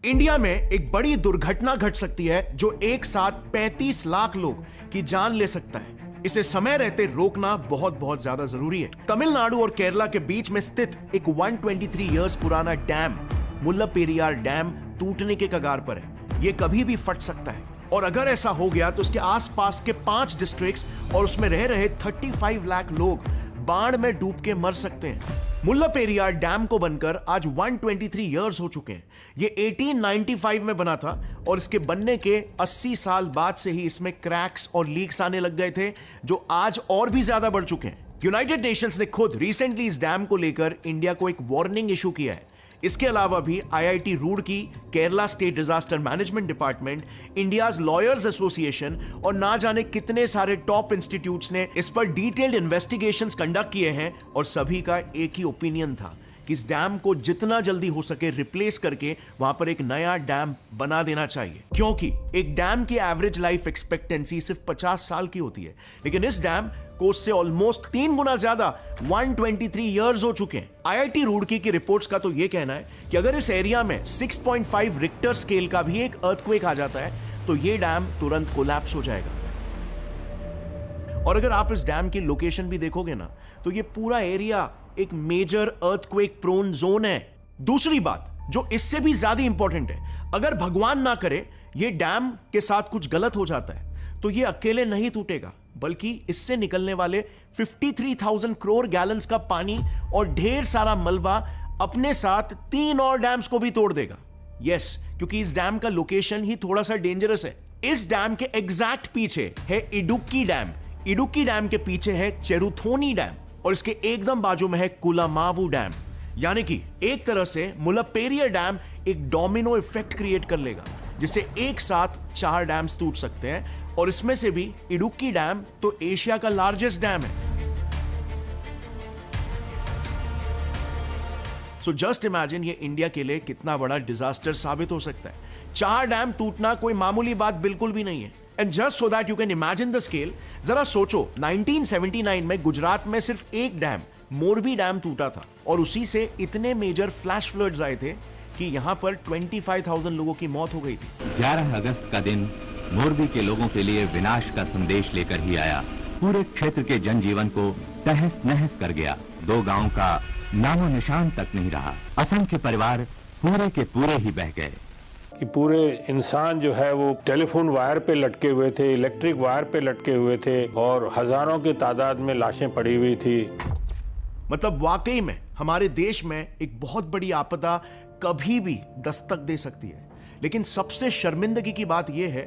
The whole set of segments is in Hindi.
इंडिया में एक बड़ी दुर्घटना घट सकती है जो एक साथ 35 लाख लोग की जान ले सकता है। इसे समय रहते रोकना बहुत बहुत ज्यादा जरूरी है। तमिलनाडु और केरला के बीच में स्थित एक 123 इयर्स पुराना डैम मुल्लापेरियार डैम टूटने के कगार पर है। यह कभी भी फट सकता है और अगर ऐसा हो गया तो उसके आसपास के 5 डिस्ट्रिक्ट्स और उसमें रह रहे 35 लाख लोग बाढ़ में डूब के मर सकते हैं। मुल्लापेरियार डैम को बनकर आज 123 इयर्स हो चुके हैं। ये 1895 में बना था और इसके बनने के 80 साल बाद से ही इसमें क्रैक्स और लीक्स आने लग गए थे, जो आज और भी ज्यादा बढ़ चुके हैं। यूनाइटेड नेशंस ने खुद रिसेंटली इस डैम को लेकर इंडिया को एक वार्निंग इशू किया है। इसके अलावा भी IIT Roorkee, Kerala state disaster management department, India's lawyers association और ना जाने कितने सारे टॉप इंस्टीट्यूट्स ने इस पर डिटेल्ड इन्वेस्टिगेशंस कंडक्ट किए हैं और सभी का एक ही ओपिनियन था कि इस डैम को जितना जल्दी हो सके रिप्लेस करके वहां पर एक नया डैम बना देना चाहिए, क्योंकि एक डैम की एवरेज लाइफ एक्सपेक्टेंसी सिर्फ 50 साल की होती है, लेकिन इस डैम को उससे ऑलमोस्ट 3 गुना ज्यादा 123 इयर्स हो चुके हैं। आईआईटी रुड़की की रिपोर्ट्स का तो यह कहना है कि अगर इस एरिया में 6.5 रिक्टर स्केल का भी एक अर्थक्वेक आ जाता है तो यह डैम तुरंत कोलैप्स हो जाएगा। और अगर आप इस डैम की लोकेशन भी देखोगे ना तो यह पूरा एरिया एक मेजर अर्थक्वेक प्रोन जोन है। दूसरी बात जो इससे भी ज्यादा इंपॉर्टेंट है, अगर भगवान ना करे यह डैम के साथ कुछ गलत हो जाता है तो यह अकेले नहीं टूटेगा, बल्कि इससे निकलने वाले 53,000 करोड़ गैलन्स का पानी और ढेर सारा मलबा अपने साथ 3 और डैम्स को भी तोड़ देगा। यस, क्योंकि इस डैम का लोकेशन ही थोड़ा सा डेंजरस है। इस डैम के एग्जैक्ट पीछे है इडुक्की डैम, इडुक्की डैम के पीछे है चेरुथोनी डैम और इसके एकदम बाजू में है कुलामावू डैम। यानी कि एक तरह से मुल्लापेरियार डैम एक डोमिनो इफेक्ट क्रिएट कर लेगा, जिससे एक साथ 4 डैम्स टूट सकते हैं और इसमें से भी इडुक्की डैम तो एशिया का लार्जेस्ट डैम है। सो जस्ट इमेजिन ये इंडिया के लिए कितना बड़ा डिजास्टर साबित हो सकता है। 4 डैम टूटना कोई मामूली बात बिल्कुल भी नहीं है। And just so that you can imagine the scale, जरा सोचो 1979 में गुजरात में सिर्फ एक डैम मोरबी डैम टूटा था और उसी से इतने मेजर फ्लैश फ्लड्स आए थे कि यहां पर 25,000 लोगों की मौत हो गई थी। 11 अगस्त का दिन मोरबी के लोगों के लिए विनाश का संदेश लेकर ही आया। पूरे क्षेत्र के जनजीवन को तहस नहस कर गया। 2 गांव का नामो निशान तक नहीं रहा। असंख्य परिवार पूरे के पूरे ही बह गए। कि पूरे इंसान जो है वो टेलीफोन वायर पे लटके हुए थे, इलेक्ट्रिक वायर पे लटके हुए थे और हजारों की तादाद में लाशें पड़ी हुई थी। मतलब वाकई में हमारे देश में एक बहुत बड़ी आपदा कभी भी दस्तक दे सकती है। लेकिन सबसे शर्मिंदगी की बात यह है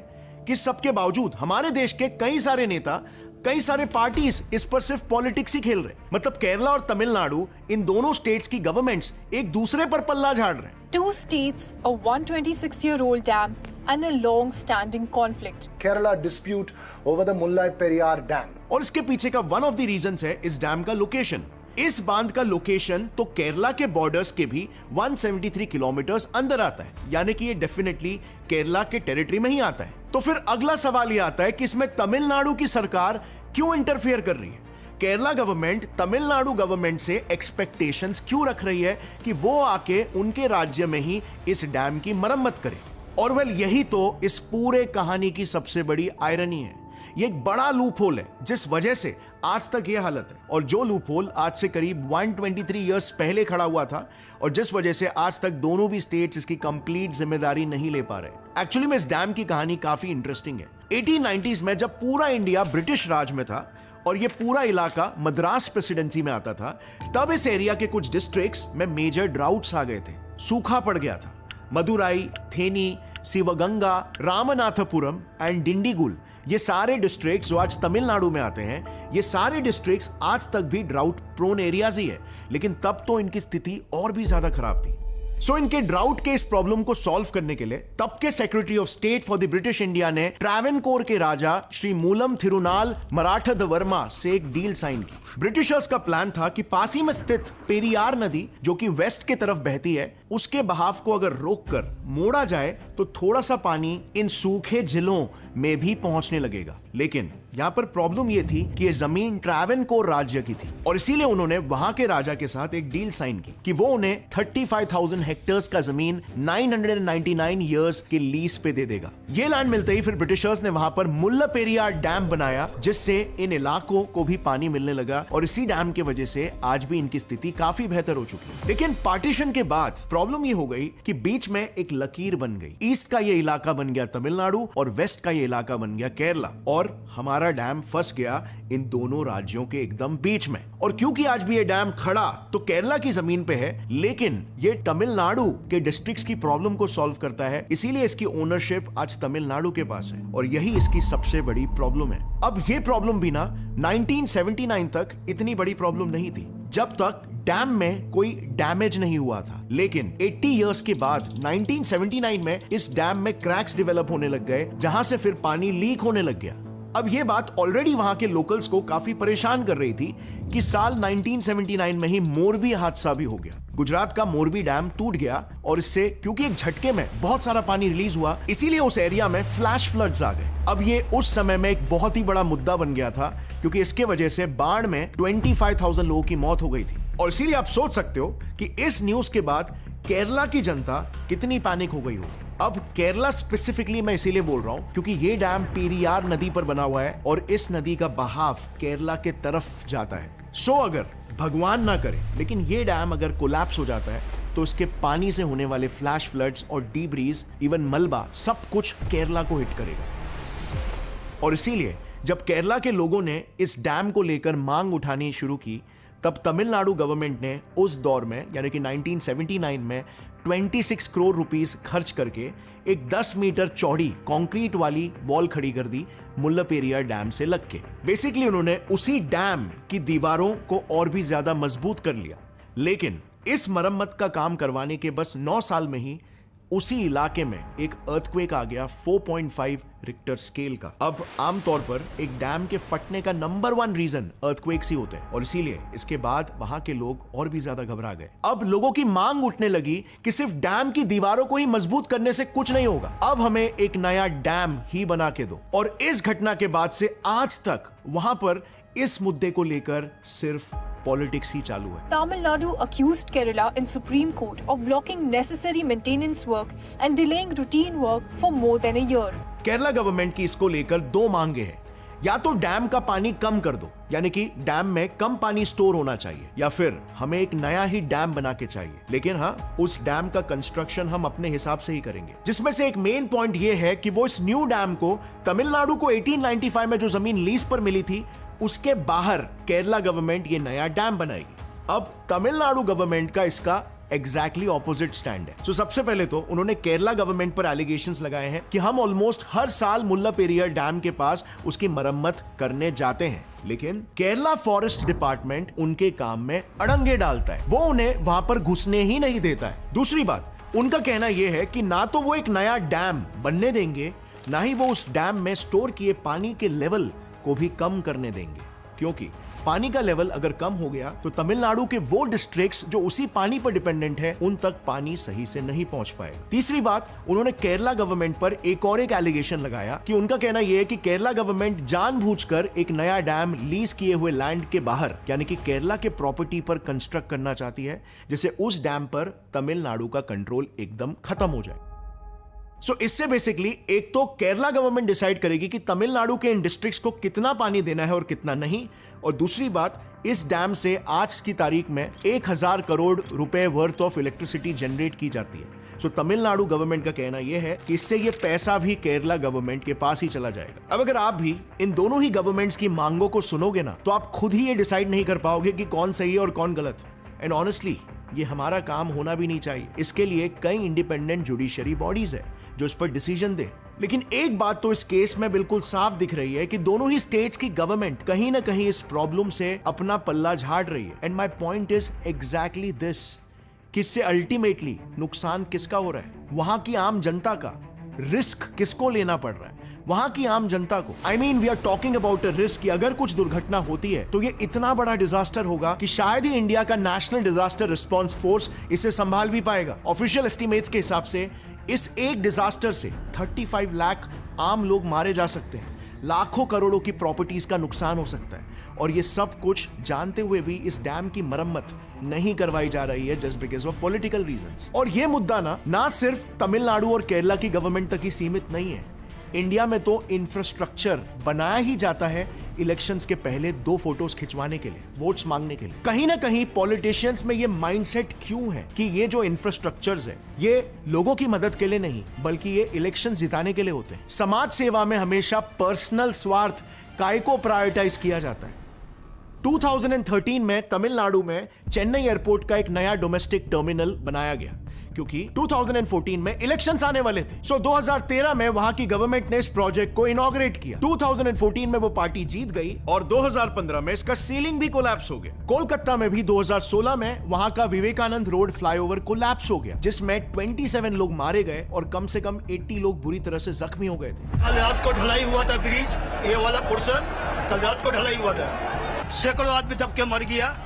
कि सबके बावजूद हमारे देश के कई सारे नेता, कई सारे पार्टीज इस पर सिर्फ पॉलिटिक्स ही खेल रहे। मतलब केरला और तमिलनाडु, इन दोनों स्टेट्स की गवर्नमेंट्स एक दूसरे पर पल्ला झाड़ रहे हैं। 2 states, a 126-year-old dam, and a long-standing conflict. Kerala dispute over the Mullai Periyar Dam. और इसके पीछे का वन ऑफ द रीजंस है इस डैम का लोकेशन। इस बांध का लोकेशन तो केरला के बॉर्डर्स के भी 173 किलोमीटर्स अंदर आता है, यानी कि ये डेफिनेटली केरला के टेरिटरी में ही आता है। तो फिर अगला सवाल ये आता है कि इसमें तमिलनाडु की सरकार क्यों इंटरफेयर कर रही है? केरला गवर्नमेंट तमिलनाडु गवर्नमेंट से एक्सपेक्टेशंस क्यों रख रही है कि वो आके उनके राज्य में ही इस डैम की मरम्मत करे? और वेल, यही तो इस पूरे कहानी की सबसे बड़ी आयरनी है। ये एक बड़ा लूप होल है जिस वजह से आज तक ये हालत है, और जो लूप होल आज से करीब 123 इयर्स पहले खड़ा हुआ था और जिस वजह से आज तक दोनों भी स्टेट्स इसकी कंप्लीट जिम्मेदारी नहीं ले पा रहे। एक्चुअली में इस डैम की कहानी काफी इंटरेस्टिंग है। 1890s में जब पूरा इंडिया ब्रिटिश राज में था और ये पूरा इलाका मद्रास प्रेसिडेंसी में आता था, तब इस एरिया के कुछ डिस्ट्रिक्ट्स में मेजर ड्राउट्स आ गए थे, सूखा पड़ गया था। मदुराई, थेनी, शिवगंगा, रामनाथपुरम एंड डिंडीगुल, ये सारे डिस्ट्रिक्ट्स जो आज तमिलनाडु में आते हैं, ये सारे डिस्ट्रिक्ट्स आज तक भी ड्राउट प्रोन एरियाज ही है, लेकिन तब तो इनकी स्थिति और भी ज्यादा खराब थी। सो इनके ड्राउट के इस प्रॉब्लम को सॉल्व करने के लिए तब के secretary of state for the British India ने ट्रावेनकोर के राजा श्री मूलम थिरुनाल मराठा से एक डील साइन की। ब्रिटिशर्स का प्लान था कि पास ही में स्थित पेरियार नदी, जो कि वेस्ट की तरफ बहती है, उसके बहाव को अगर रोककर मोड़ा जाए तो थोड़ा सा पानी इन सूखे जिलों में भी पहुंचने लगेगा। लेकिन यहां पर प्रॉब्लम यह थी कि यह जमीन ट्रावेनकोर राज्य की थी और इसीलिए उन्होंने वहां के राजा के साथ एक डील साइन की कि वो उन्हें 35,000 हेक्टेयर्स का जमीन 999 इयर्स के लीज पे दे देगा। ये लैंड मिलते ही फिर ब्रिटिशर्स ने वहां पर मुल्लापेरियार डैम बनाया, जिससे इन इलाकों को भी पानी मिलने लगा और इसी डैम की वजह से आज भी इनकी स्थिति काफी बेहतर हो चुकी है। लेकिन पार्टीशन के बाद प्रॉब्लम ये हो गई कि बीच में एक लकीर बन गई। ईस्ट का ये इलाका बन गया तमिलनाडु और वेस्ट का ये इलाका बन गया केरला और हमारा डैम फंस गया इन दोनों राज्यों के एकदम बीच में। और क्योंकि आज भी ये डैम खड़ा तो केरला की जमीन पे है, लेकिन ये तमिलनाडु के डिस्ट्रिक्ट्स की प्रॉब्लम को सॉल्व करता है, इसीलिए इसकी ओनरशिप आज तमिलनाडु के पास है और यही इसकी सबसे बड़ी प्रॉब्लम है। अब ये प्रॉब्लम भी ना 1979 तक इतनी बड़ी प्रॉब्लम नहीं थी, जब तक डैम में कोई डैमेज नहीं हुआ था। लेकिन 80 इयर्स के बाद 1979 में इस डैम में क्रैक्स डेवलप होने लग गए, जहां से फिर पानी लीक होने लग गया। अब यह बात ऑलरेडी वहां के लोकल्स को काफी परेशान कर रही थी कि साल 1979 में ही मोरबी हादसा भी हो गया। गुजरात का मोरबी डैम टूट गया और इससे क्योंकि एक झटके में बहुत सारा पानी रिलीज हुआ, इसीलिए उस एरिया में फ्लैश फ्लड्स आ गए। अब ये उस समय में एक बहुत ही बड़ा मुद्दा बन गया था, क्योंकि इसके वजह से बाढ़ में 25,000 लोगों की मौत हो गई थी। और इसीलिए आप सोच सकते हो कि इस न्यूज के बाद केरला की जनता कितनी पैनिक हो गई होगी। अब केरला स्पेसिफिकली मैं इसीलिए बोल रहा हूं क्योंकि ये डैम पेरियार नदी पर बना हुआ है और इस नदी का बहाव केरला के तरफ जाता है। सो अगर भगवान ना करे लेकिन ये डैम अगर कोलैप्स हो जाता है तो इसके पानी से होने वाले फ्लैश फ्लड्स और डीब्रीज, इवन मलबा, सब कुछ केरला को हिट करेगा। और इसीलिए जब केरला के लोगों ने इस डैम को लेकर मांग उठानी शुरू की, तब तमिलनाडु गवर्नमेंट ने उस दौर में यानी कि 1979 में 26 करोड़ रुपीस खर्च करके एक 10 मीटर चौड़ी कंक्रीट वाली वॉल खड़ी कर दी मुल्लापेरियार डैम से लग के। बेसिकली उन्होंने उसी डैम की दीवारों को और भी ज्यादा मजबूत कर लिया। लेकिन इस मरम्मत का काम करवाने के बस 9 साल में ही उसी इलाके में एक अर्थक्वेक आ गया 4.5 रिक्टर स्केल का। अब आमतौर पर एक डैम के फटने का नंबर 1 रीजन अर्थक्वेक्स ही होते हैं और इसीलिए इसके बाद वहां के लोग और भी ज्यादा घबरा गए। अब लोगों की मांग उठने लगी कि सिर्फ डैम की दीवारों को ही मजबूत करने से कुछ नहीं होगा, अब हमें एक नया डैम ही बना के दो। और इस घटना के बाद से आज तक वहां पर इस मुद्दे को लेकर सिर्फ पॉलिटिक्स ही चालू है। Tamil Nadu accused Kerala in Supreme Court of blocking necessary maintenance work and delaying routine work for more than a year. Kerala government की इसको लेकर 2 मांगे हैं। या तो डैम का पानी कम कर दो, यानी कि डैम में कम पानी स्टोर होना चाहिए, या फिर हमें एक नया ही डैम बना के चाहिए। लेकिन हाँ, उस डैम का कंस्ट्रक्शन हम अपने हिसाब से ही करेंगे। जिसमें से एक मेन पॉइंट ये है कि वो इस न्यू डैम को तमिलनाडु को 1895 में जो जमीन लीज पर मिली थी उसके बाहर केरला गवर्नमेंट ये नया डैम बनाएगी। अब तमिलनाडु गवर्नमेंट का इसका एग्जैक्टली ऑपोजिट स्टैंड है। तो सबसे पहले तो उन्होंने केरला गवर्नमेंट पर एलिगेशंस लगाए हैं कि हम ऑलमोस्ट हर साल मुल्लापेरियार डैम के पास उसकी मरम्मत करने जाते हैं, लेकिन केरला फॉरेस्ट डिपार्टमेंट उनके काम में अड़ंगे डालता है, वो उन्हें वहां पर घुसने ही नहीं देता है। दूसरी बात, उनका कहना यह है कि ना तो वो एक नया डैम बनने देंगे, ना ही वो उस डैम में स्टोर किए पानी के लेवल को भी कम करने देंगे, क्योंकि पानी का लेवल अगर कम हो गया तो तमिलनाडु के वो डिस्ट्रिक्ट्स जो उसी पानी पर डिपेंडेंट है उन तक पानी सही से नहीं पहुंच पाए। तीसरी बात, उन्होंने केरला गवर्नमेंट पर एक और एक एलिगेशन लगाया कि उनका कहना यह है कि केरला गवर्नमेंट जानबूझकर एक नया डैम लीज किए हुए लैंड के बाहर यानी कि केरला के प्रॉपर्टी पर कंस्ट्रक्ट करना चाहती है, जिससे उस डैम पर तमिलनाडु का कंट्रोल एकदम खत्म हो जाए। सो इससे बेसिकली एक तो केरला गवर्नमेंट डिसाइड करेगी कि तमिलनाडु के इन डिस्ट्रिक्ट्स को कितना पानी देना है और कितना नहीं, और दूसरी बात, इस डैम से आज की तारीख में 1000 करोड़ रुपए वर्थ ऑफ इलेक्ट्रिसिटी जनरेट की जाती है। सो तमिलनाडु गवर्नमेंट का कहना यह है कि इससे ये पैसा भी केरला गवर्नमेंट के पास ही चला जाएगा। अब अगर आप भी इन दोनों ही गवर्नमेंट्स की मांगों को सुनोगे ना, तो आप खुद ही ये डिसाइड नहीं कर पाओगे कि कौन सही है और कौन गलत। एंड ऑनेस्टली ये हमारा काम होना भी नहीं चाहिए। इसके लिए कई इंडिपेंडेंट जुडिशरी बॉडीज है जो इस पर डिसीजन दे। लेकिन एक बात तो इस केस में बिल्कुल साफ दिख रही है कि दोनों ही स्टेट्स की गवर्नमेंट कहीं ना कहीं इस प्रॉब्लम से अपना पल्ला झाड़ रही है। And my point is exactly this, कि इससे अल्टीमेटली नुकसान किसका हो रहा है, वहां की आम जनता का। रिस्क किसको लेना पड़ रहा है, वहां की आम जनता को। I mean we are talking about a risk कि अगर कुछ दुर्घटना होती है तो ये इतना बड़ा डिजास्टर होगा कि शायद ही इंडिया का नेशनल डिजास्टर रिस्पांस फोर्स इसे संभाल भी पाएगा। ऑफिशियल एस्टिमेट्स के हिसाब से इस एक डिजास्टर से 35 लाख आम लोग मारे जा सकते हैं, लाखों करोड़ों की प्रॉपर्टीज का नुकसान हो सकता है, और ये सब कुछ जानते हुए भी इस डैम की मरम्मत नहीं करवाई जा रही है just because of political reasons. और ये मुद्दा ना सिर्फ तमिलनाडु और केरला की गवर्नमेंट तक ही सीमित नहीं है। इंडिया में तो इंफ्रास्ट्रक्चर बनाया ही जाता है इलेक्शंस के पहले 2 फोटोज खिंचवाने के लिए, वोट्स मांगने के लिए। कहीं ना कहीं पॉलिटिशियंस में ये माइंडसेट क्यों है कि ये जो इंफ्रास्ट्रक्चर्स है ये लोगों की मदद के लिए नहीं बल्कि ये इलेक्शन जिताने के लिए होते हैं। समाज सेवा में हमेशा पर्सनल स्वार्थ काय को प्रायोरिटाइज किया जाता है। 2013 में तमिलनाडु में चेन्नई एयरपोर्ट का एक नया डोमेस्टिक टर्मिनल बनाया गया क्योंकि 2014 में इलेक्शंस आने वाले थे। सो 2013 में वहां की गवर्नमेंट ने इस प्रोजेक्ट को इनॉग्रेट किया। 2014 में वो पार्टी जीत गई और 2015 में इसका सीलिंग भी कोलैप्स हो गया। कोलकाता में भी 2016 में वहां का विवेकानंद रोड फ्लाईओवर कोलैप्स हो गया जिसमें 27 लोग मारे गए और कम से कम 80 लोग बुरी तरह से जख्मी हो गए थे। कल रात को ढलाई हुआ था ब्रिज, ये वाला पोर्शन कल रात को ढलाई हुआ था, सैकड़ों आदमी दब के मर गया।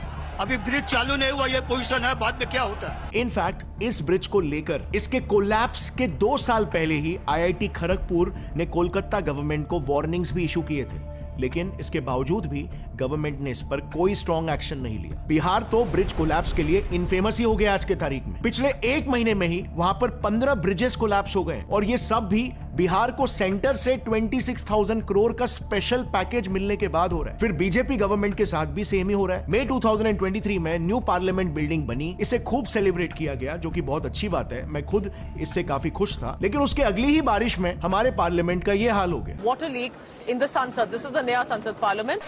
अभी ब्रिज चालू नहीं हुआ, ये पोजीशन है, बाद में क्या होता है। इनफैक्ट इस ब्रिज को लेकर इसके कोलैप्स के 2 साल पहले ही IIT खड़गपुर ने कोलकाता गवर्नमेंट को वार्निंग्स भी इशू किए थे, लेकिन इसके बावजूद भी गवर्नमेंट ने इस पर कोई स्ट्रॉन्ग एक्शन नहीं लिया। बिहार तो ब्रिज कोलैप्स के लिए इनफेमस ही हो गया आज के तारीख में। पिछले 1 महीने में ही वहां पर 15 ब्रिजेस कोलैप्स हो गए और ये सब भी बिहार को सेंटर से 26,000 करोड़ का स्पेशल पैकेज मिलने के बाद हो रहा है। फिर बीजेपी गवर्नमेंट के साथ भी सेम ही हो रहा है। मई 2023 में न्यू पार्लियामेंट बिल्डिंग बनी, इसे खूब सेलिब्रेट किया गया जो कि बहुत अच्छी बात है, मैं खुद इससे काफी खुश था। लेकिन उसके अगली ही बारिश में हमारे पार्लियामेंट का ये हाल हो गया। Water leak in the Sansad. This is the Naya Sansad Parliament.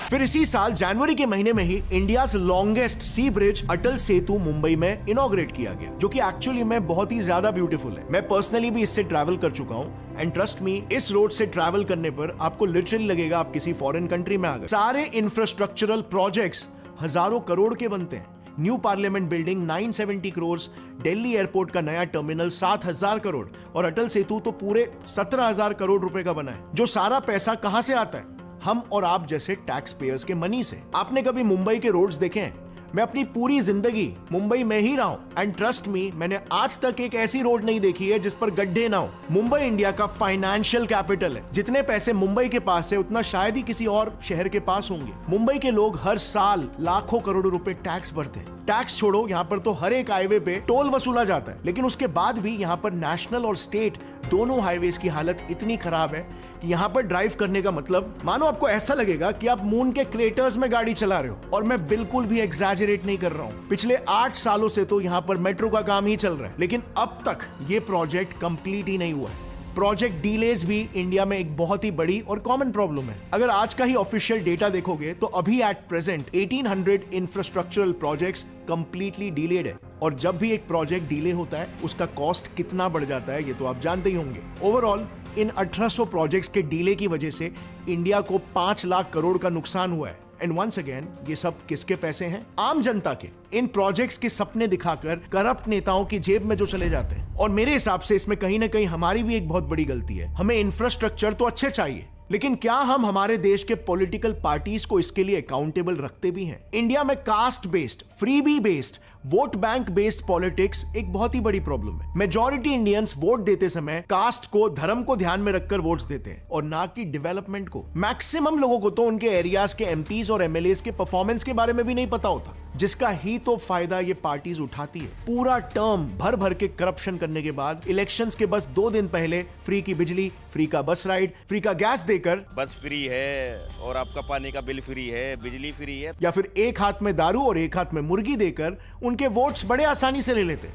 फिर इसी साल जनवरी के महीने में ही इंडिया लॉन्गेस्ट सी ब्रिज अटल सेतु मुंबई में इनॉग्रेट किया गया जो कि एक्चुअली में बहुत ही ज्यादा ब्यूटीफुल है। मैं पर्सनली भी इससे ट्रैवल कर चुका हूं एंड ट्रस्ट मी, इस रोड से ट्रैवल करने पर आपको लिटरली लगेगा आप किसी फॉरेन कंट्री में आ गए। सारे इंफ्रास्ट्रक्चरल प्रोजेक्ट्स हजारों करोड़ के बनते हैं। New parliament building 970 crore, Delhi airport का नया टर्मिनल 7,000 करोड़ और अटल सेतु तो पूरे 17,000 करोड़ रुपए का बना है। जो सारा पैसा कहां से आता है? हम और आप जैसे टैक्स पेयर्स के मनी से। आपने कभी मुंबई के रोड्स देखे हैं? मैं अपनी पूरी जिंदगी मुंबई में ही रहा हूं एंड ट्रस्ट मी, मैंने आज तक एक ऐसी रोड नहीं देखी है जिस पर गड्ढे ना हो। मुंबई इंडिया का फाइनेंशियल कैपिटल है। जितने पैसे मुंबई के पास है उतना शायद ही किसी और शहर के पास होंगे। मुंबई के लोग हर साल लाखों करोड़ों रुपए टैक्स भरते हैं। टैक्स छोड़ो, यहाँ पर तो हर एक हाईवे पे टोल वसूला जाता है, लेकिन उसके बाद भी यहाँ पर नेशनल और स्टेट दोनों हाईवेज की हालत इतनी खराब है कि यहाँ पर ड्राइव करने का मतलब मानो आपको ऐसा लगेगा कि आप मून के क्रेटर्स में गाड़ी चला रहे हो। और मैं बिल्कुल भी एग्जैजरेट नहीं कर रहा हूँ। पिछले 8 सालों से तो यहाँ पर मेट्रो का काम ही चल रहा है, लेकिन अब तक ये प्रोजेक्ट कंप्लीट ही नहीं हुआ है। प्रोजेक्ट डीलेज भी इंडिया में एक बहुत ही बड़ी और कॉमन प्रॉब्लम है। अगर आज का ही ऑफिशियल डेटा देखोगे तो अभी at present 1800 infrastructural projects completely delayed है। और जब भी एक प्रोजेक्ट डिले होता है उसका कॉस्ट कितना बढ़ जाता है ये तो आप जानते ही होंगे। ओवरऑल इन 1800 प्रोजेक्ट्स के डिले की वजह से इंडिया को 5 लाख करोड़ का नुकसान हुआ है। एंड वंस अगेन, ये सब किसके पैसे हैं? आम जनता के। इन प्रोजेक्ट्स के सपने दिखाकर करप्ट नेताओं की जेब में जो चले जाते हैं। और मेरे हिसाब से इसमें कहीं ना कहीं हमारी भी एक बहुत बड़ी गलती है। हमें इंफ्रास्ट्रक्चर तो अच्छे चाहिए, लेकिन क्या हम हमारे देश के पॉलिटिकल पार्टीज को इसके लिए अकाउंटेबल रखते भी हैं? इंडिया में caste based, freebie based, vote bank based politics एक बहुत ही बड़ी प्रॉब्लम है। मेजॉरिटी इंडियंस वोट देते समय कास्ट को, धर्म को ध्यान में रखकर वोट्स देते हैं और ना कि डेवलपमेंट को। मैक्सिमम लोगों को तो उनके एरियाज के एमपीज और एमएलएस के परफॉर्मेंस के बारे में भी नहीं पता होता, जिसका ही तो फायदा ये पार्टीज उठाती है। पूरा टर्म भर भर के करप्शन करने के बाद इलेक्शंस के बस 2 दिन पहले फ्री की बिजली, फ्री का बस राइड, फ्री का गैस देकर बस फ्री है और आपका पानी का बिल फ्री है, बिजली फ्री है, या फिर एक हाथ में दारू और एक हाथ में मुर्गी देकर उनके वोट्स बड़े आसानी से ले लेते।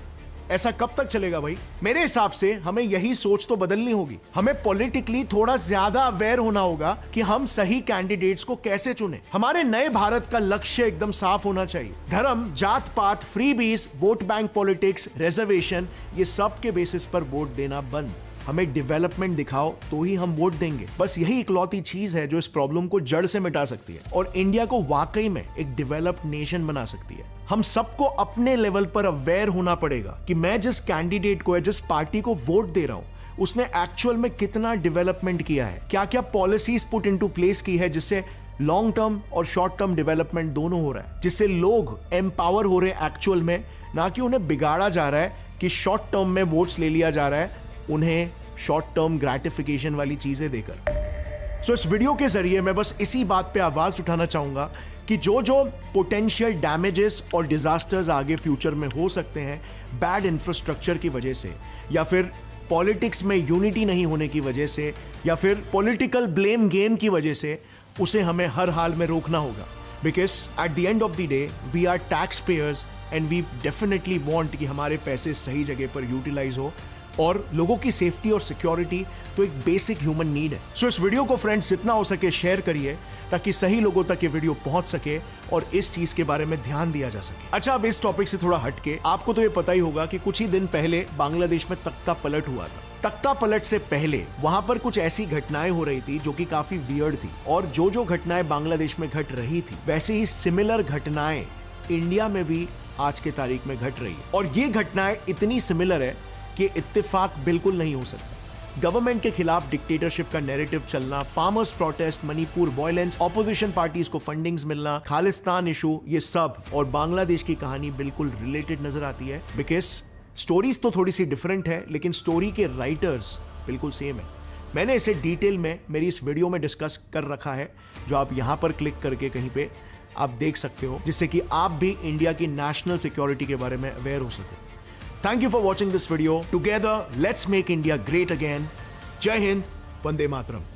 ऐसा कब तक चलेगा भाई? मेरे हिसाब से हमें यही सोच तो बदलनी होगी। हमें पॉलिटिकली थोड़ा ज्यादा अवेयर होना होगा कि हम सही कैंडिडेट्स को कैसे चुने। हमारे नए भारत का लक्ष्य एकदम साफ होना चाहिए। धर्म, जात पात, freebies, vote bank politics, reservation, ये सब के बेसिस पर वोट देना बंद। हमें डेवलपमेंट दिखाओ तो ही हम वोट देंगे। बस यही इकलौती चीज है जो इस प्रॉब्लम को जड़ से मिटा सकती है और इंडिया को वाकई में एक डेवलप्ड नेशन बना सकती है। हम सबको अपने लेवल पर अवेयर होना पड़ेगा कि मैं जिस कैंडिडेट को या जिस पार्टी को वोट दे रहा हूं उसने एक्चुअल में कितना डेवलपमेंट किया है, क्या क्या पॉलिसीज पुट इनटू प्लेस की है जिससे लॉन्ग टर्म और शॉर्ट टर्म डेवलपमेंट दोनों हो रहा है, जिससे लोग एम्पावर हो रहे हैं एक्चुअल में, ना कि उन्हें बिगाड़ा जा रहा है कि शॉर्ट टर्म में वोट्स ले लिया जा रहा है उन्हें शॉर्ट टर्म ग्रेटिफिकेशन वाली चीजें देकर। सो इस वीडियो के जरिए मैं बस इसी बात पे आवाज उठाना चाहूंगा कि जो जो पोटेंशियल डैमेजेस और डिजास्टर्स आगे फ्यूचर में हो सकते हैं बैड इंफ्रास्ट्रक्चर की वजह से, या फिर पॉलिटिक्स में यूनिटी नहीं होने की वजह से, या फिर पॉलिटिकल ब्लेम गेम की वजह से, उसे हमें हर हाल में रोकना होगा। Because at the end of the day we are tax payers and we definitely want कि हमारे पैसे सही जगह पर यूटिलाइज हो, और लोगों की सेफ्टी और सिक्योरिटी तो एक बेसिक ह्यूमन नीड है। सो इस वीडियो को फ्रेंड्स जितना हो सके शेयर करिए ताकि सही लोगों तक ये वीडियो पहुंच सके और इस चीज के बारे में ध्यान दिया जा सके। अच्छा, अब इस टॉपिक से थोड़ा हटके, आपको तो ये पता ही होगा कि कुछ ही दिन पहले बांग्लादेश में तख्ता पलट हुआ था। तख्ता पलट से पहले वहां पर कुछ ऐसी घटनाएं हो रही थी जो कि काफी वियर्ड थी, और जो घटनाएं बांग्लादेश में घट रही थी वैसे ही सिमिलर घटनाएं इंडिया में भी आज के तारीख में घट रही है। और ये घटनाएं इतनी सिमिलर है कि इत्तेफाक बिल्कुल नहीं हो सकता। गवर्नमेंट के खिलाफ डिक्टेटरशिप का नैरेटिव चलना, farmers protest, Manipur violence, opposition parties को फंडिंग्स मिलना, खालिस्तान इशू, ये सब और बांग्लादेश की कहानी बिल्कुल रिलेटेड नजर आती है। बिकॉज स्टोरीज तो थोड़ी सी डिफरेंट है लेकिन स्टोरी के राइटर्स बिल्कुल सेम है। मैंने इसे डिटेल में मेरी इस वीडियो में डिस्कस कर रखा है, जो आप यहां पर क्लिक करके कहीं पे आप देख सकते हो, जिससे कि आप भी इंडिया की नेशनल सिक्योरिटी के बारे में अवेयर हो सके। Thank you for watching this video. Together, let's make India great again. Jai Hind, Vande Mataram.